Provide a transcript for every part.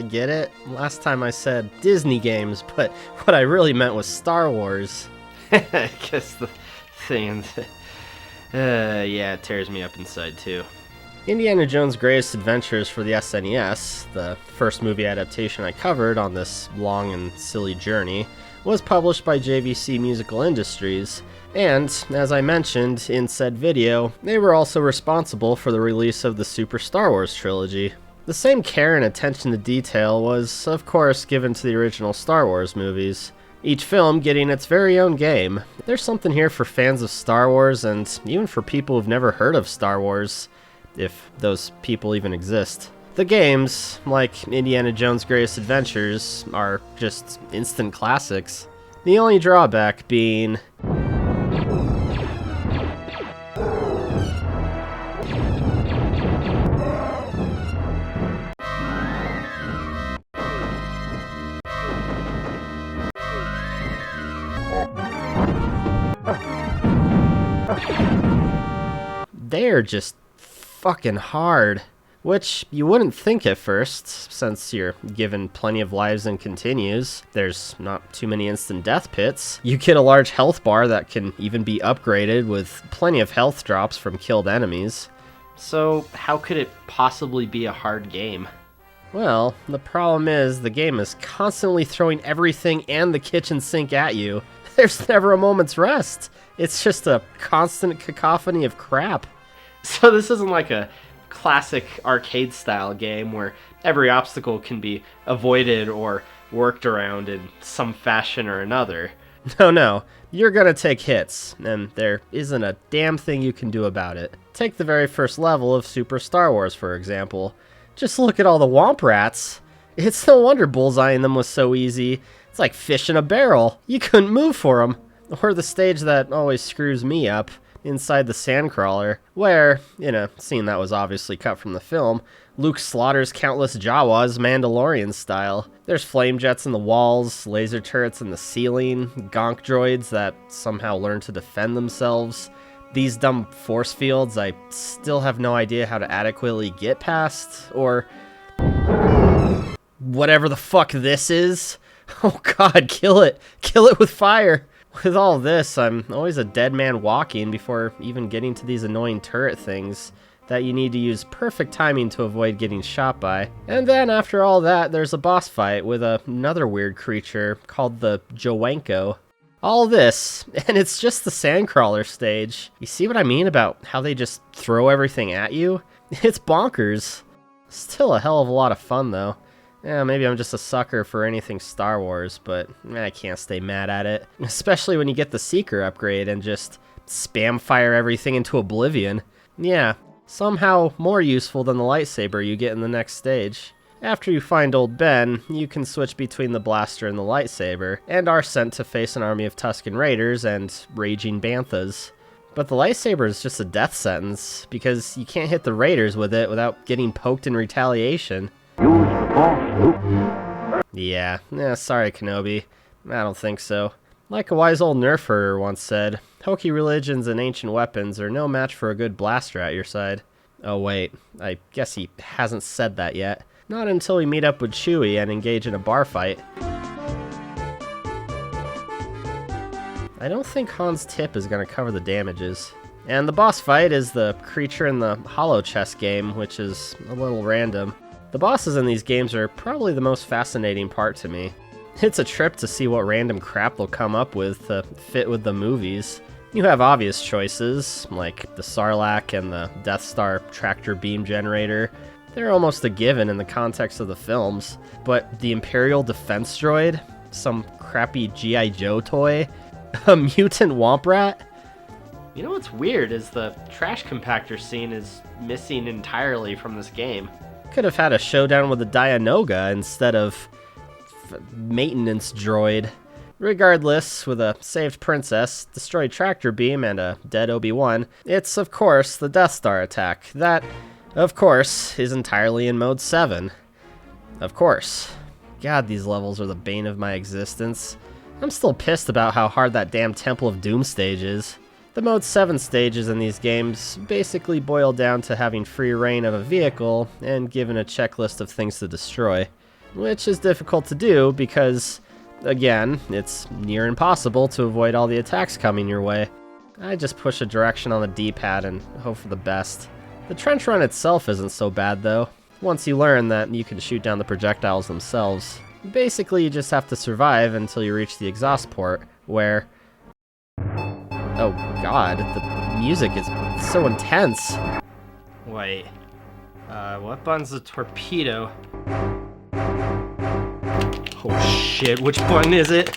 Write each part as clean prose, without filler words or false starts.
Get it? Last time I said Disney games, but what I really meant was Star Wars. I guess the thing, yeah, it tears me up inside too. Indiana Jones' Greatest Adventures for the SNES, the first movie adaptation I covered on this long and silly journey, was published by JVC Musical Industries, and, as I mentioned in said video, they were also responsible for the release of the Super Star Wars trilogy. The same care and attention to detail was, of course, given to the original Star Wars movies, each film getting its very own game. There's something here for fans of Star Wars, and even for people who've never heard of Star Wars, if those people even exist. The games, like Indiana Jones' Greatest Adventures, are just instant classics. The only drawback being... they're just fucking hard. Which you wouldn't think at first, since you're given plenty of lives and continues. There's not too many instant death pits. You get a large health bar that can even be upgraded with plenty of health drops from killed enemies. So how could it possibly be a hard game? Well, the problem is the game is constantly throwing everything and the kitchen sink at you. There's never a moment's rest. It's just a constant cacophony of crap. So this isn't like a classic arcade style game where every obstacle can be avoided or worked around in some fashion or another. No, you're gonna take hits, and there isn't a damn thing you can do about it. Take the very first level of Super Star Wars, for example. Just look at all the Womp Rats. It's no wonder bullseyeing them was so easy. It's like fish in a barrel. You couldn't move for them. Or the stage that always screws me up, inside the Sandcrawler, where, in a scene that was obviously cut from the film, Luke slaughters countless Jawas Mandalorian style. There's flame jets in the walls, laser turrets in the ceiling, gonk droids that somehow learn to defend themselves. These dumb force fields I still have no idea how to adequately get past, or whatever the fuck this is. Oh god, kill it! Kill it with fire! With all this, I'm always a dead man walking before even getting to these annoying turret things that you need to use perfect timing to avoid getting shot by. And then after all that, there's a boss fight with another weird creature called the Jowanko. All this, and it's just the Sandcrawler stage. You see what I mean about how they just throw everything at you? It's bonkers. Still a hell of a lot of fun though. Yeah, maybe I'm just a sucker for anything Star Wars, but I can't stay mad at it. Especially when you get the Seeker upgrade and just spam fire everything into oblivion. Yeah, somehow more useful than the lightsaber you get in the next stage. After you find Old Ben, you can switch between the blaster and the lightsaber, and are sent to face an army of Tusken Raiders and raging banthas. But the lightsaber is just a death sentence, because you can't hit the Raiders with it without getting poked in retaliation. Yeah, sorry Kenobi. I don't think so. Like a wise old nerf herder once said, hokey religions and ancient weapons are no match for a good blaster at your side. Oh wait, I guess he hasn't said that yet. Not until we meet up with Chewie and engage in a bar fight. I don't think Han's tip is going to cover the damages. And the boss fight is the creature in the Hollow Chess game, which is a little random. The bosses in these games are probably the most fascinating part to me. It's a trip to see what random crap they'll come up with to fit with the movies. You have obvious choices, like the Sarlacc and the Death Star tractor beam generator. They're almost a given in the context of the films. But the Imperial Defense Droid? Some crappy G.I. Joe toy? A mutant Womp Rat? You know what's weird is the trash compactor scene is missing entirely from this game. Could have had a showdown with a Dianoga instead of maintenance droid. Regardless, with a saved princess, destroyed tractor beam, and a dead Obi-Wan, it's of course the Death Star attack. That, of course, is entirely in Mode 7. Of course. God, these levels are the bane of my existence. I'm still pissed about how hard that damn Temple of Doom stage is. The Mode 7 stages in these games basically boil down to having free reign of a vehicle and given a checklist of things to destroy, which is difficult to do because, again, it's near impossible to avoid all the attacks coming your way. I just push a direction on the D-pad and hope for the best. The trench run itself isn't so bad though, once you learn that you can shoot down the projectiles themselves. Basically, you just have to survive until you reach the exhaust port, where... Oh god, the music is so intense. Wait, what button's the torpedo? Oh shit, which button is it?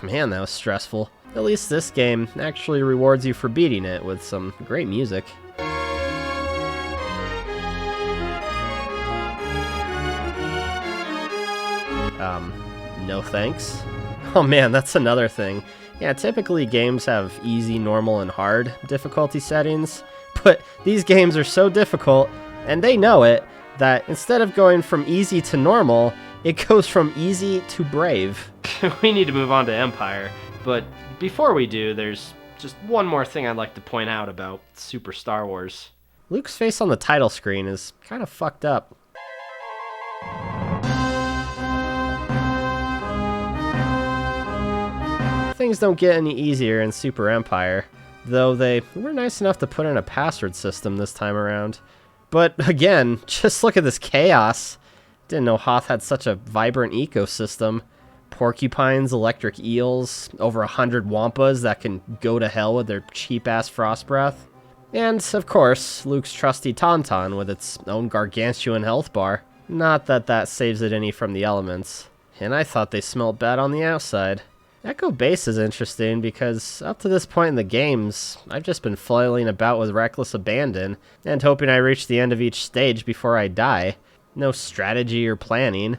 Man, that was stressful. At least this game actually rewards you for beating it with some great music. No thanks? Oh man, that's another thing. Yeah, typically games have easy, normal, and hard difficulty settings, but these games are so difficult, and they know it, that instead of going from easy to normal, it goes from easy to brave. We need to move on to Empire, but before we do, there's just one more thing I'd like to point out about Super Star Wars. Luke's face on the title screen is kind of fucked up. Things don't get any easier in Super Empire, though they were nice enough to put in a password system this time around. But again, just look at this chaos. Didn't know Hoth had such a vibrant ecosystem. Porcupines, electric eels, over 100 wampas that can go to hell with their cheap-ass frost breath. And, of course, Luke's trusty Tauntaun with its own gargantuan health bar. Not that that saves it any from the elements. And I thought they smelled bad on the outside. Echo Base is interesting because up to this point in the games, I've just been flailing about with reckless abandon and hoping I reach the end of each stage before I die. No strategy or planning,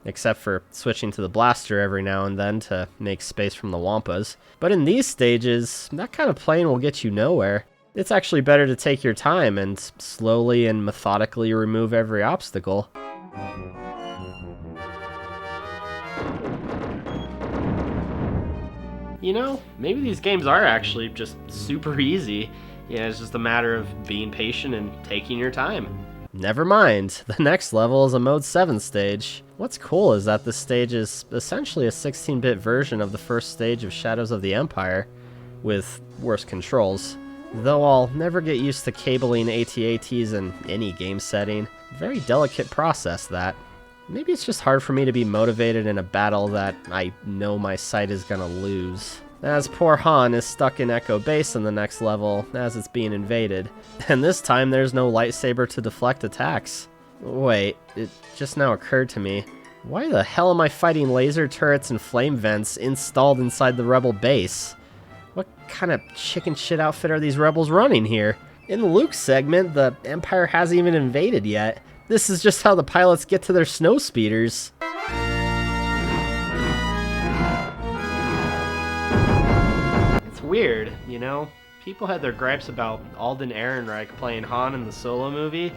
except for switching to the blaster every now and then to make space from the wampas. But in these stages, that kind of playing will get you nowhere. It's actually better to take your time and slowly and methodically remove every obstacle. You know, maybe these games are actually just super easy. Yeah, it's just a matter of being patient and taking your time. Never mind, the next level is a Mode 7 stage. What's cool is that this stage is essentially a 16-bit version of the first stage of Shadows of the Empire, with worse controls. Though I'll never get used to cabling AT-ATs in any game setting. Very delicate process, that. Maybe it's just hard for me to be motivated in a battle that I know my side is gonna lose. As poor Han is stuck in Echo Base in the next level as it's being invaded. And this time there's no lightsaber to deflect attacks. Wait, it just now occurred to me. Why the hell am I fighting laser turrets and flame vents installed inside the Rebel base? What kind of chicken shit outfit are these rebels running here? In the Luke segment, the Empire hasn't even invaded yet. This is just how the pilots get to their snow speeders. It's weird, you know? People had their gripes about Alden Ehrenreich playing Han in the Solo movie,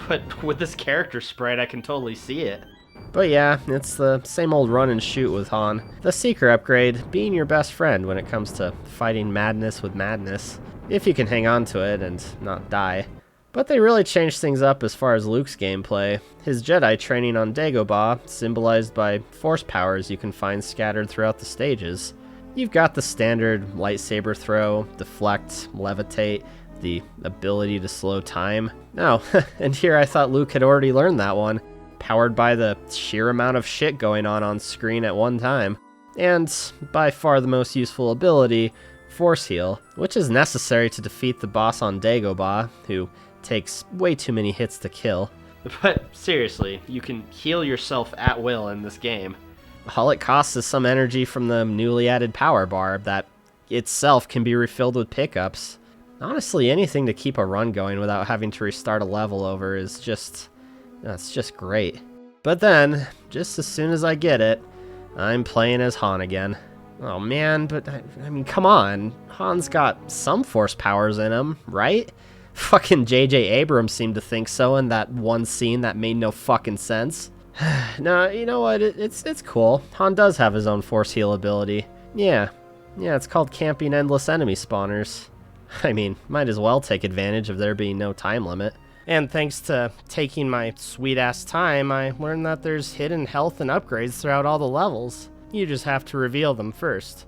but with this character sprite, I can totally see it. But yeah, it's the same old run and shoot with Han. The Seeker upgrade being your best friend when it comes to fighting madness with madness, if you can hang on to it and not die. But they really changed things up as far as Luke's gameplay. His Jedi training on Dagobah, symbolized by force powers you can find scattered throughout the stages. You've got the standard lightsaber throw, deflect, levitate, the ability to slow time. Oh, and here I thought Luke had already learned that one, powered by the sheer amount of shit going on screen at one time. And, by far the most useful ability, Force Heal, which is necessary to defeat the boss on Dagobah, who takes way too many hits to kill. But seriously, you can heal yourself at will in this game. All it costs is some energy from the newly added power bar that itself can be refilled with pickups. Honestly, anything to keep a run going without having to restart a level over is just... it's just great. But then, just as soon as I get it, I'm playing as Han again. Oh man, but I mean, come on. Han's got some force powers in him, right? Fucking J.J. Abrams seemed to think so in that one scene that made no fucking sense. No, you know what? It's cool. Han does have his own force heal ability. Yeah, it's called camping endless enemy spawners. I mean, might as well take advantage of there being no time limit. And thanks to taking my sweet-ass time, I learned that there's hidden health and upgrades throughout all the levels. You just have to reveal them first.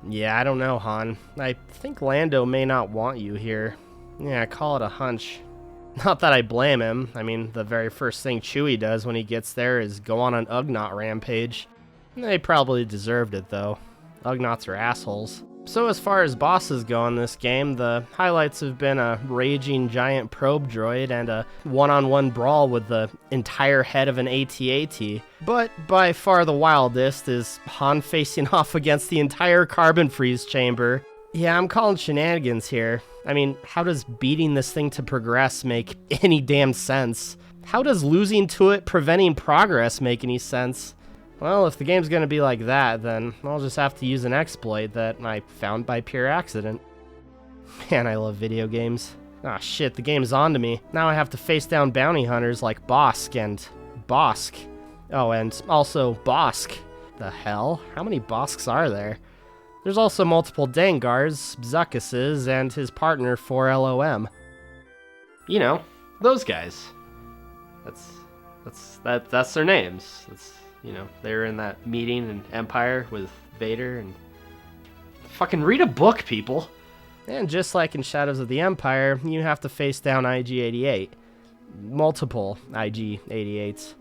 Yeah, I don't know, Han. I think Lando may not want you here. Yeah, call it a hunch. Not that I blame him. I mean, the very first thing Chewie does when he gets there is go on an Ugnaught rampage. They probably deserved it, though. Ugnaughts are assholes. So as far as bosses go in this game, the highlights have been a raging giant probe droid and a one-on-one brawl with the entire head of an AT-AT. But by far the wildest is Han facing off against the entire carbon freeze chamber. Yeah, I'm calling shenanigans here. I mean, how does beating this thing to progress make any damn sense? How does losing to it preventing progress make any sense? Well, if the game's gonna be like that, then I'll just have to use an exploit that I found by pure accident. Man, I love video games. Ah shit, the game's on to me. Now I have to face down bounty hunters like Bosk and Bosk. Oh, and also Bosk. The hell? How many Bosks are there? There's also multiple Dengars, Zuckuses, and his partner 4LOM. You know, those guys. That's their names. You know, they were in that meeting in Empire with Vader, and fucking read a book, people. And just like in Shadows of the Empire, you have to face down IG-88. Multiple IG-88s.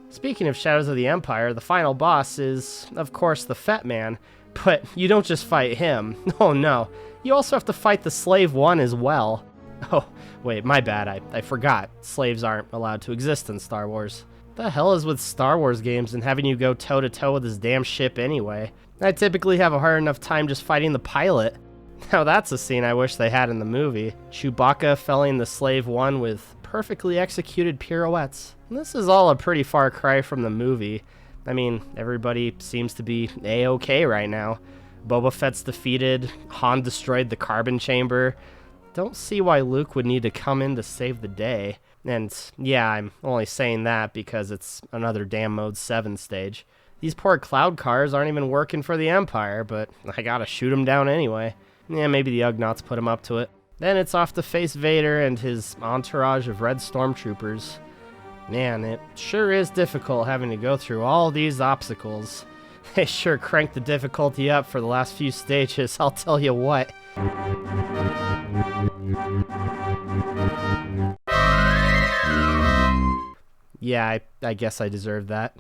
Speaking of Shadows of the Empire, the final boss is, of course, the Fett Man, but you don't just fight him. Oh no, you also have to fight the Slave One as well. Oh, wait, my bad, I forgot. Slaves aren't allowed to exist in Star Wars. The hell is with Star Wars games and having you go toe-to-toe with this damn ship anyway? I typically have a hard enough time just fighting the pilot. Now that's a scene I wish they had in the movie. Chewbacca felling the Slave One with perfectly executed pirouettes. This is all a pretty far cry from the movie. I mean, everybody seems to be A-okay right now. Boba Fett's defeated, Han destroyed the carbon chamber. Don't see why Luke would need to come in to save the day. And yeah, I'm only saying that because it's another damn Mode 7 stage. These poor cloud cars aren't even working for the Empire, but I gotta shoot them down anyway. Yeah, maybe the Ugnaughts put him up to it. Then it's off to face Vader and his entourage of red stormtroopers. Man, it sure is difficult having to go through all these obstacles. They sure cranked the difficulty up for the last few stages, I'll tell you what. Yeah, I guess I deserve that.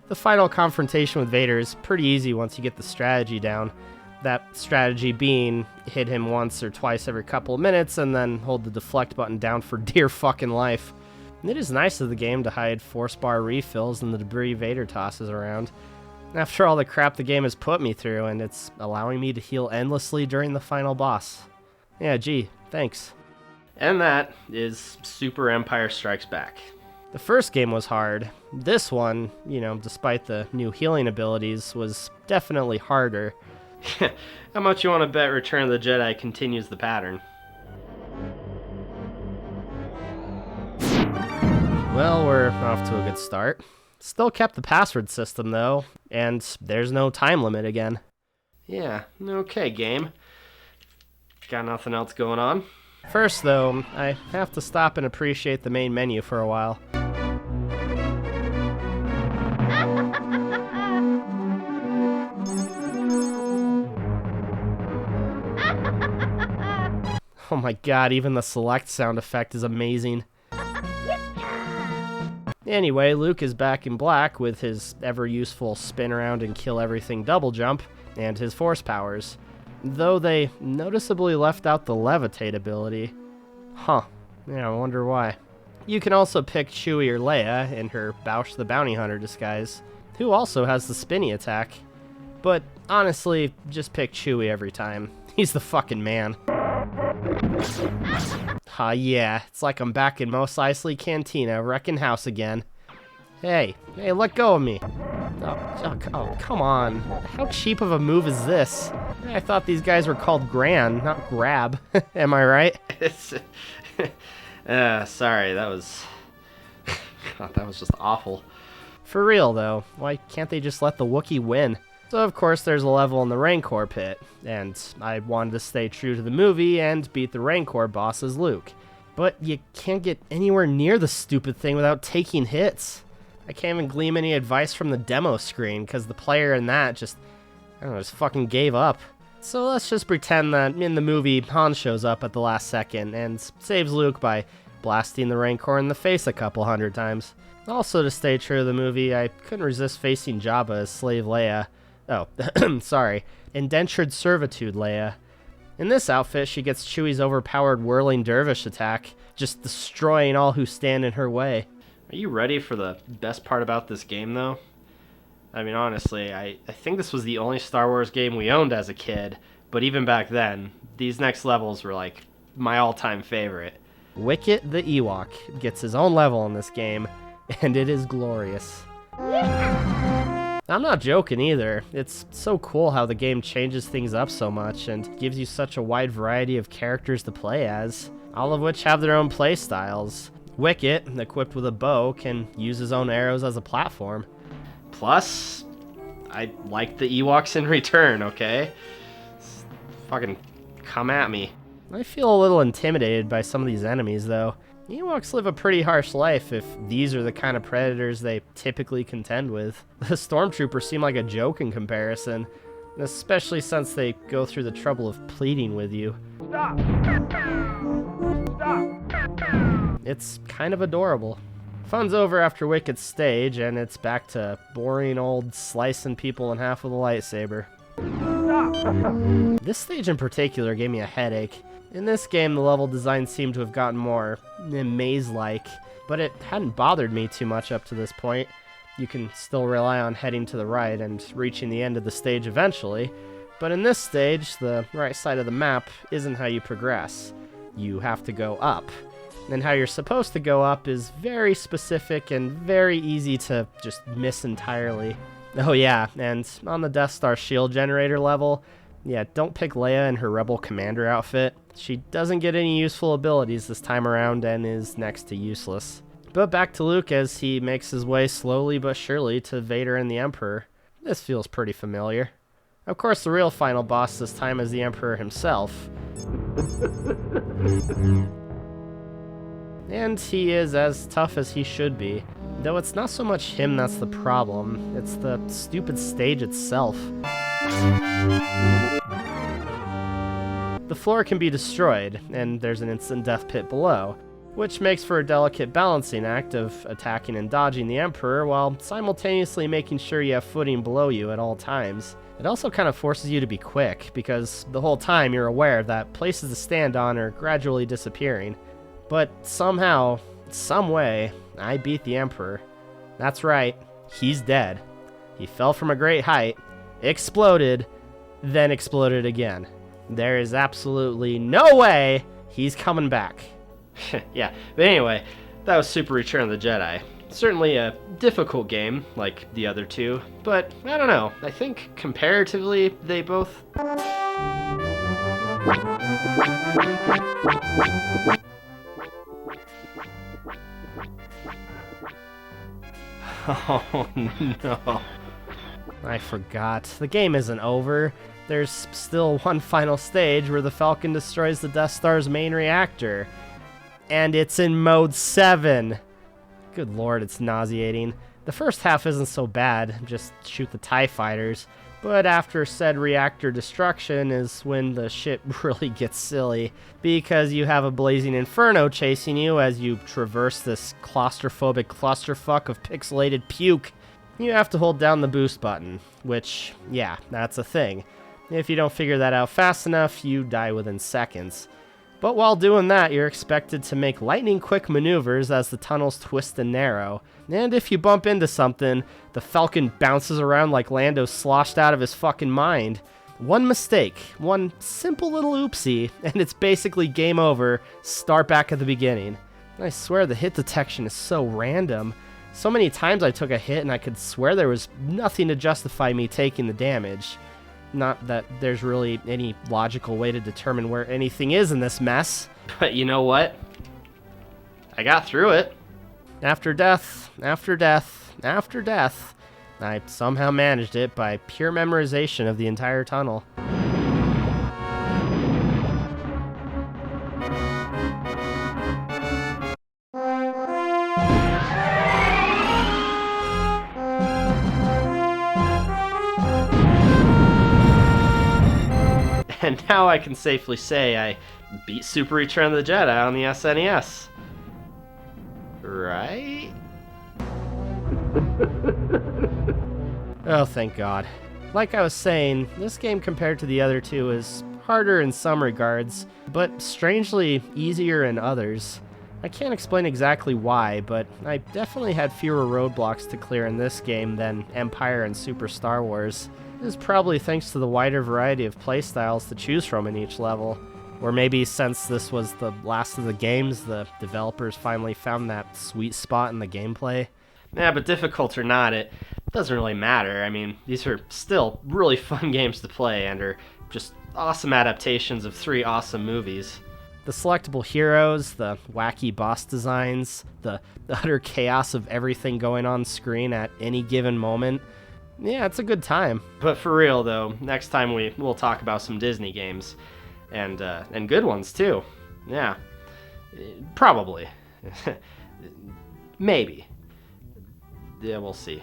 The final confrontation with Vader is pretty easy once you get the strategy down. That strategy being hit him once or twice every couple of minutes and then hold the deflect button down for dear fucking life. It is nice of the game to hide force bar refills and the debris Vader tosses around. After all the crap the game has put me through, and it's allowing me to heal endlessly during the final boss. Yeah, gee, thanks. And that is Super Empire Strikes Back. The first game was hard. This one, you know, despite the new healing abilities, was definitely harder. How much you want to bet Return of the Jedi continues the pattern? Well, we're off to a good start. Still kept the password system, though, and there's no time limit again. Yeah, okay, game. Got nothing else going on? First, though, I have to stop and appreciate the main menu for a while. Oh my god, even the select sound effect is amazing. Anyway, Luke is back in black with his ever-useful spin around and kill everything double jump, and his force powers. Though they noticeably left out the levitate ability. Huh, yeah, I wonder why. You can also pick Chewie or Leia in her Boush the Bounty Hunter disguise, who also has the spinny attack. But honestly, just pick Chewie every time. He's the fucking man. Yeah, it's like I'm back in Mos Eisley Cantina, wrecking house again. Hey, let go of me. Oh, come on. How cheap of a move is this? I thought these guys were called Gran, not Grab. Am I right? Sorry, that was... God, that was just awful. For real, though, why can't they just let the Wookiee win? So, of course, there's a level in the Rancor pit, and I wanted to stay true to the movie and beat the Rancor boss as Luke. But you can't get anywhere near the stupid thing without taking hits. I can't even glean any advice from the demo screen, because the player in that just fucking gave up. So let's just pretend that in the movie, Han shows up at the last second and saves Luke by blasting the Rancor in the face a couple hundred times. Also, to stay true to the movie, I couldn't resist facing Jabba as Slave Leia. Oh, sorry, Indentured Servitude Leia. In this outfit, she gets Chewie's overpowered whirling dervish attack, just destroying all who stand in her way. Are you ready for the best part about this game, though? I mean, honestly, I think this was the only Star Wars game we owned as a kid, but even back then, these next levels were like my all-time favorite. Wicket the Ewok gets his own level in this game, and it is glorious. I'm not joking either. It's so cool how the game changes things up so much and gives you such a wide variety of characters to play as, all of which have their own play styles. Wicket, equipped with a bow, can use his own arrows as a platform. Plus, I like the Ewoks in return, okay? Fucking come at me. I feel a little intimidated by some of these enemies, though. Ewoks live a pretty harsh life if these are the kind of predators they typically contend with. The stormtroopers seem like a joke in comparison, especially since they go through the trouble of pleading with you. Stop! Stop! It's kind of adorable. Fun's over after Wicket's stage, and it's back to boring old slicing people in half with a lightsaber. Stop! This stage in particular gave me a headache. In this game, the level design seemed to have gotten more maze-like, but it hadn't bothered me too much up to this point. You can still rely on heading to the right and reaching the end of the stage eventually, but in this stage, the right side of the map isn't how you progress. You have to go up. And how you're supposed to go up is very specific and very easy to just miss entirely. Oh yeah, and on the Death Star shield generator level, yeah, don't pick Leia in her Rebel Commander outfit. She doesn't get any useful abilities this time around and is next to useless. But back to Luke as he makes his way slowly but surely to Vader and the Emperor. This feels pretty familiar. Of course, the real final boss this time is the Emperor himself. And he is as tough as he should be. Though it's not so much him that's the problem, it's the stupid stage itself. The floor can be destroyed, and there's an instant death pit below, which makes for a delicate balancing act of attacking and dodging the Emperor while simultaneously making sure you have footing below you at all times. It also kind of forces you to be quick, because the whole time you're aware that places to stand on are gradually disappearing. But somehow, some way, I beat the Emperor. That's right, he's dead. He fell from a great height, exploded, then exploded again. There is absolutely no way he's coming back. Yeah, but anyway, that was Super Return of the Jedi. Certainly a difficult game, like the other two, but I don't know, I think comparatively they both... Oh no. I forgot. The game isn't over. There's still one final stage where the Falcon destroys the Death Star's main reactor. And it's in mode 7. Good lord, it's nauseating. The first half isn't so bad, just shoot the TIE fighters. But after said reactor destruction is when the shit really gets silly, because you have a blazing inferno chasing you as you traverse this claustrophobic clusterfuck of pixelated puke. You have to hold down the boost button, which, yeah, that's a thing. If you don't figure that out fast enough, you die within seconds. But while doing that, you're expected to make lightning-quick maneuvers as the tunnels twist and narrow. And if you bump into something, the Falcon bounces around like Lando sloshed out of his fucking mind. One mistake, one simple little oopsie, and it's basically game over, start back at the beginning. I swear the hit detection is so random. So many times I took a hit and I could swear there was nothing to justify me taking the damage. Not that there's really any logical way to determine where anything is in this mess. But you know what? I got through it. After death, after death, after death, I somehow managed it by pure memorization of the entire tunnel. And now I can safely say I beat Super Return of the Jedi on the SNES. Right? Oh, thank God. Like I was saying, this game compared to the other two is harder in some regards, but strangely easier in others. I can't explain exactly why, but I definitely had fewer roadblocks to clear in this game than Empire and Super Star Wars. This is probably thanks to the wider variety of playstyles to choose from in each level. Or maybe since this was the last of the games, the developers finally found that sweet spot in the gameplay. Yeah, but difficult or not, it doesn't really matter. I mean, these are still really fun games to play and are just awesome adaptations of 3 awesome movies. The selectable heroes, the wacky boss designs, the utter chaos of everything going on screen at any given moment. Yeah, it's a good time. But for real though, next time we'll talk about some Disney games, and good ones too. Yeah, probably, maybe. Yeah, we'll see.